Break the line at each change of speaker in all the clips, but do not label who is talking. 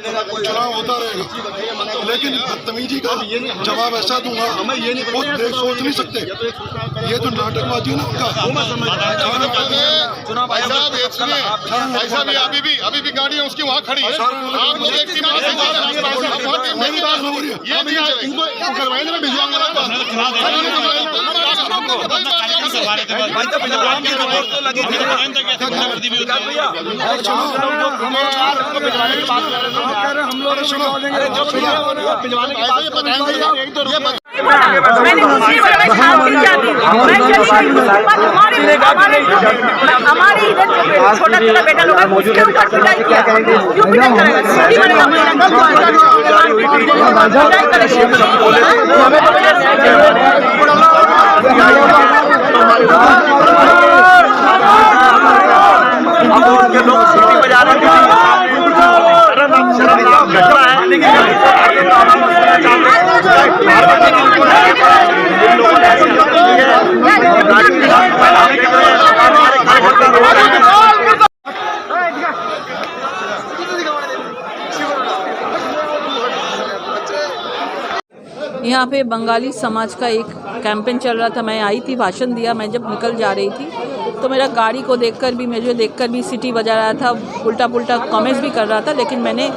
चुनाव होता रहेगा, लेकिन बदतमीजी का जवाब ऐसा दूंगा वो सोच नहीं सकते। ये तो नाटकबाजी है ना उनका।
ऐसा भी अभी भी गाड़ी है उसकी वहाँ खड़ी है। आप मुझे एक
हमारे इधर छोटा छोटा बेटा लोग यहाँ पे बंगाली समाज का एक कैंपेन चल रहा था। मैं आई थी, भाषण दिया। मैं जब निकल जा रही थी तो मेरा गाड़ी को देखकर भी, मुझे देखकर भी सीटी बजा रहा था, उल्टा पुल्टा कमेंट्स भी कर रहा था। लेकिन मैंने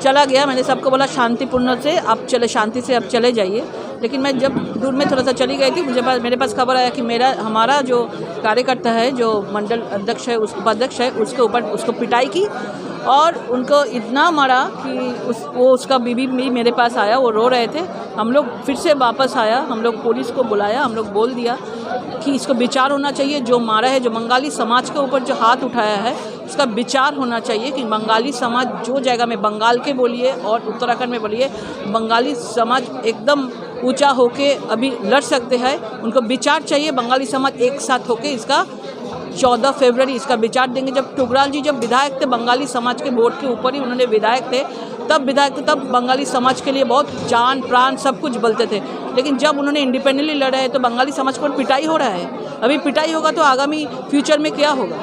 चला गया, मैंने सबको बोला शांतिपूर्ण से आप चले, शांति से आप चले जाइए। लेकिन मैं जब दूर में थोड़ा सा चली गई थी, मेरे पास खबर आया कि हमारा जो कार्यकर्ता है, जो मंडल अध्यक्ष है, उपाध्यक्ष है, उसके ऊपर उसको पिटाई की और उनको इतना मारा कि उसका बीबी भी मेरे पास आया, वो रो रहे थे। हम लोग फिर से वापस आया, हम लोग पुलिस को बुलाया, हम लोग बोल दिया कि इसको विचार होना चाहिए। जो मारा है, जो बंगाली समाज के ऊपर जो हाथ उठाया है, उसका विचार होना चाहिए कि बंगाली समाज जो जगह में, बंगाल के बोलिए और उत्तराखंड में बोलिए, बंगाली समाज एकदम ऊंचा होके अभी लड़ सकते हैं। उनको विचार चाहिए। बंगाली समाज एक साथ होके इसका 14 फरवरी इसका विचार देंगे। जब टुगराल जी जब विधायक थे, बंगाली समाज के बोर्ड के ऊपर ही उन्होंने विधायक थे, तब बंगाली समाज के लिए बहुत जान प्राण सब कुछ बोलते थे। लेकिन जब उन्होंने इंडिपेंडेंटली लड़ा है तो बंगाली समाज पर पिटाई हो रहा है। अभी पिटाई होगा तो आगामी फ्यूचर में क्या होगा?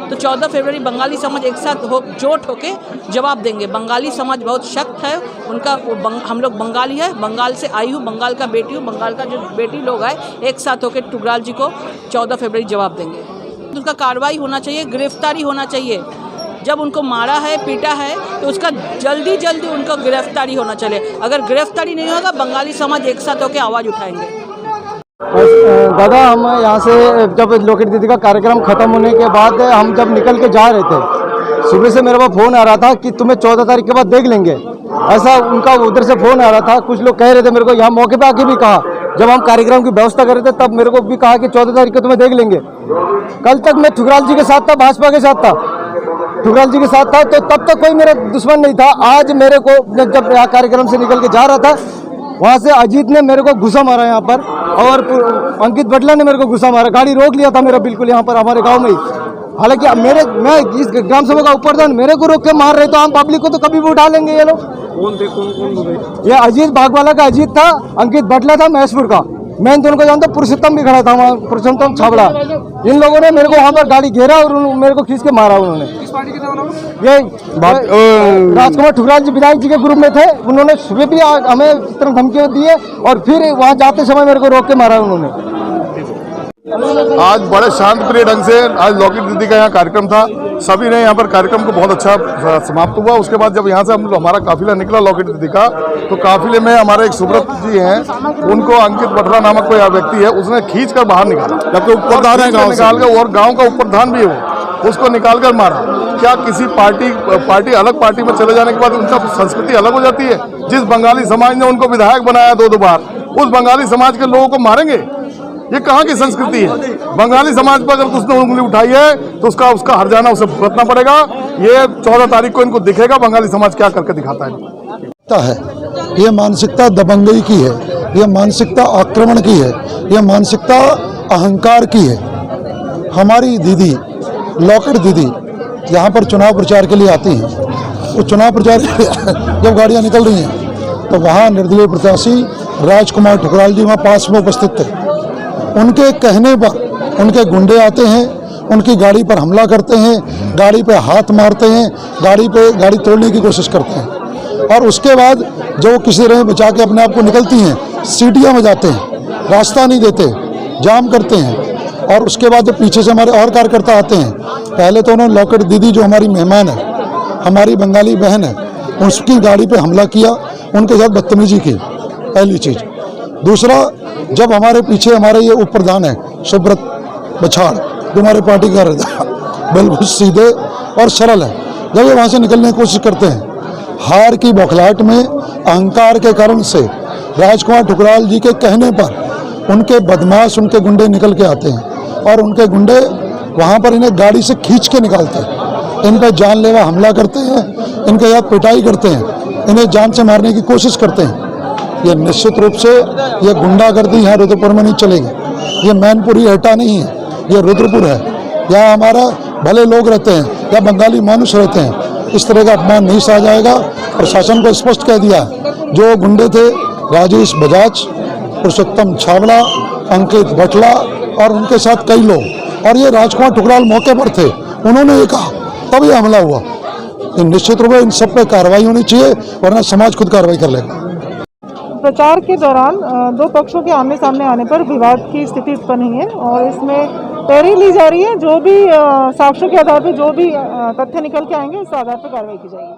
तो 14 फरवरी बंगाली समाज एक साथ जोट होके जवाब देंगे। बंगाली समाज बहुत सख्त है उनका। हम लोग बंगाली है, बंगाल से आई हूँ, बंगाल का बेटी हूँ, बंगाल का जो बेटी लोग है, एक साथ होकर टुगराल जी को 14 फरवरी जवाब देंगे। उसका कार्रवाई होना चाहिए, गिरफ्तारी होना चाहिए। जब उनको मारा है, पीटा है, तो उसका जल्दी उनको गिरफ्तारी होना चाहिए। अगर गिरफ्तारी नहीं होगा, बंगाली समाज एक साथ होकर आवाज़ उठाएंगे।
दादा, हम यहाँ से जब लोकेट दीदी का कार्यक्रम खत्म होने के बाद हम जब निकल के जा रहे थे, सुबह से मेरे पास फ़ोन आ रहा था कि तुम्हें 14 तारीख के बाद देख लेंगे, ऐसा उनका उधर से फ़ोन आ रहा था। कुछ लोग कह रहे थे मेरे को, यहाँ मौके पे आके भी कहा, जब हम कार्यक्रम की व्यवस्था कर रहे थे तब मेरे को भी कहा कि 14 तारीख को तुम्हें देख लेंगे। कल तक मैं ठुकराल जी के साथ था, भाजपा के साथ था, ठुकराल जी के साथ था, तो तब तक कोई मेरा दुश्मन नहीं था। आज मेरे को जब यहाँ कार्यक्रम से निकल के जा रहा था, वहाँ से अजीत ने मेरे को घुसा मारा यहाँ पर, और अंकित बटला ने मेरे को घुसा मारा। गाड़ी रोक लिया था मेरा बिल्कुल यहाँ पर हमारे गांव में ही। हालांकि मैं इस ग्राम सभा का उपप्रधान, मेरे को रोक के मार रहे तो आम पब्लिक को तो कभी भी उठा लेंगे ये लोग। कौन थे? कौन? ये अजीत भागवाला का अजीत था, अंकित बटला था महेशपुर का। मैं इन दोनों को जानता हूँ। पुरुषोत्तम भी खड़ा था वहाँ, पुरुषोत्तम छाबड़ा। इन लोगों ने मेरे को वहाँ पर गाड़ी घेरा और मेरे को खींच के मारा उन्होंने। किस पार्टी के थे वो लोग? ये राजकुमार ठुकराल जी विधायक जी के ग्रुप में थे। उन्होंने सुबह भी हमें इस तरह धमकियाँ दी है और फिर वहाँ जाते समय मेरे को रोक के मारा उन्होंने।
आज बड़े शांत प्रिय ढंग से आज लॉकेट दीदी का यहाँ कार्यक्रम था। सभी ने यहाँ पर कार्यक्रम को बहुत अच्छा समाप्त हुआ। उसके बाद जब यहाँ से हमारा काफिला निकला लॉकेट दीदी का, तो काफिले में हमारे एक सुब्रत जी हैं, उनको अंकित बटला नामक कोई व्यक्ति है, उसने खींच कर बाहर निकाला। जबकि उपप्रधान है गाँव निकाल कर, और गाँव का उपप्रधान भी है, उसको निकाल कर मारा। क्या किसी पार्टी अलग पार्टी में चले जाने के बाद उनका संस्कृति अलग हो जाती है? जिस बंगाली समाज ने उनको विधायक बनाया 2 बार, उस बंगाली समाज के लोगों को मारेंगे? ये कहाँ की संस्कृति है? बंगाली समाज पर अगर उसने उंगली उठाई है तो उसका हर्जाना उसे भुगतना पड़ेगा। ये 14 तारीख को इनको दिखेगा बंगाली समाज क्या करके दिखाता है।
ये मानसिकता दबंगई की है, ये मानसिकता आक्रमण की है, ये मानसिकता अहंकार की है। हमारी दीदी लॉकेट दीदी यहाँ पर चुनाव प्रचार के लिए आती हैं। वो चुनाव प्रचार जब गाड़ियाँ निकल रही हैं तो वहाँ निर्दलीय प्रत्याशी राजकुमार ठुकराल जी वहाँ पास में उपस्थित थे। उनके कहने पर उनके गुंडे आते हैं, उनकी गाड़ी पर हमला करते हैं, गाड़ी पे हाथ मारते हैं, गाड़ी तोड़ने की कोशिश करते हैं। और उसके बाद जब वो किसी तरह बचा के अपने आप को निकलती हैं, सीटियाँ बजाते हैं, रास्ता नहीं देते, जाम करते हैं। और उसके बाद जब पीछे से हमारे और कार्यकर्ता आते हैं, पहले तो उन्होंने लॉकेट दीदी जो हमारी मेहमान है, हमारी बंगाली बहन है, उसकी गाड़ी पे हमला किया, उनके साथ बदतमीजी की, पहली चीज़। दूसरा, जब हमारे पीछे हमारे ये उप प्रधान है सुब्रत बछाड़, जो हमारे पार्टी का बिल्कुल सीधे और सरल है, जब ये वहाँ से निकलने की कोशिश करते हैं, हार की बौखलाहट में अहंकार के कारण से राजकुमार ठुकराल जी के कहने पर उनके बदमाश, उनके गुंडे निकल के आते हैं और उनके गुंडे वहाँ पर इन्हें गाड़ी से खींच के निकालते हैं, इन पर जानलेवा हमला करते हैं, इनके साथ पिटाई करते हैं, इन्हें जान से मारने की कोशिश करते हैं। ये निश्चित रूप से ये गुंडागर्दी यहाँ रुद्रपुर में नहीं चलेगी। ये मैनपुरी एटा नहीं है, ये रुद्रपुर है। यहाँ हमारा भले लोग रहते हैं या बंगाली मानुष रहते हैं, इस तरह का अपमान नहीं सहा जाएगा। प्रशासन को स्पष्ट कह दिया, जो गुंडे थे राजेश बजाज, पुरुषोत्तम छावड़ा, अंकित बटला और उनके साथ कई लोग, और ये राजकुमार ठुकराल मौके पर थे, उन्होंने ये कहा, तब ये हमला हुआ। ये निश्चित रूप से इन सब पे कार्रवाई होनी चाहिए, वरना समाज खुद कार्रवाई कर लेगा।
प्रचार के दौरान दो पक्षों के आमने सामने आने पर विवाद की स्थिति उत्पन्न हुई है और इसमें तैयारी ली जा रही है। जो भी साक्ष्यों के आधार पर जो भी तथ्य निकल के आएंगे, उस आधार पर कार्रवाई की जाएगी।